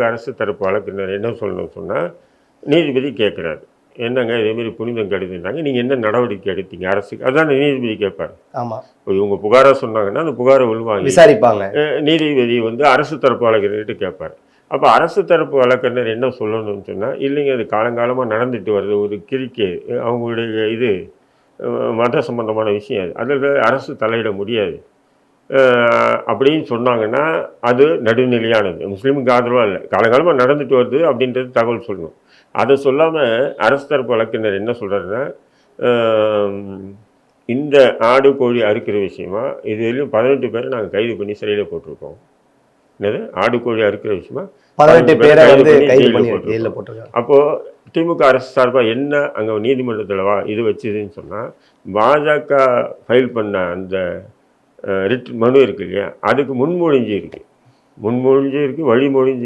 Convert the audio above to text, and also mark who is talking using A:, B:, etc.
A: அரசு தரப்பு வழக்கறிஞர் என்ன சொல்லணும்னு சொன்னால், நீதிபதி கேட்குறாரு. என்னங்க இதேமாரி புனிதம் கெடுதுன்றாங்க, நீங்கள் என்ன நடவடிக்கை எடுத்தீங்க அரசுக்கு? அதான் நீதிபதி கேட்பார்.
B: ஆமா.
A: இவங்க புகாராக சொன்னாங்கன்னா, அந்த புகாரை உள்வாங்கி
B: விசாரிப்பாங்க.
A: நீதிபதி அரசு தரப்பு வழக்கறிஞர்கிட்ட கேட்பார். அப்போ அரசு தரப்பு வழக்கறிஞர் என்ன சொல்லணும்னு சொன்னால், இல்லைங்க அது காலங்காலமாக நடந்துட்டு வருது, ஒரு கிரிக்கே அவங்களுடைய இது மத சம்பந்தமான விஷயம் அதில் அரசு தலையிட முடியாது அப்படின்னு சொன்னாங்கன்னா, அது நடுநிலையானது. முஸ்லீமுக்கு ஆதரவாக இல்லை, காலங்காலமாக நடந்துட்டு வருது அப்படின்றது தகவல் சொல்லணும். அதை சொல்லாமல் அரசு தரப்பு வழக்கறிஞர் என்ன சொல்கிறாருன்னா, இந்த ஆடு கோழி அறுக்கிற விஷயமா இதுவரையும் 18 பேரை நாங்கள் கைது பண்ணி சிறையில் போட்டிருக்கோம். என்னது ஆடு கோழி அறுக்கிற விஷயமா
B: 18 பேரை கைது பண்ணி போட்டிருக்கோம்.
A: அப்போது திமுக அரசு சார்பாக என்ன அங்கே நீதிமன்றத்தில் இது வச்சுதுன்னு சொன்னால், பாஜக ஃபைல் பண்ண அந்த ரிட் மனு இருக்கு இல்லையா, அதுக்கு முன்மொழிஞ்சு இருக்குது, வழிமொழிஞ்சு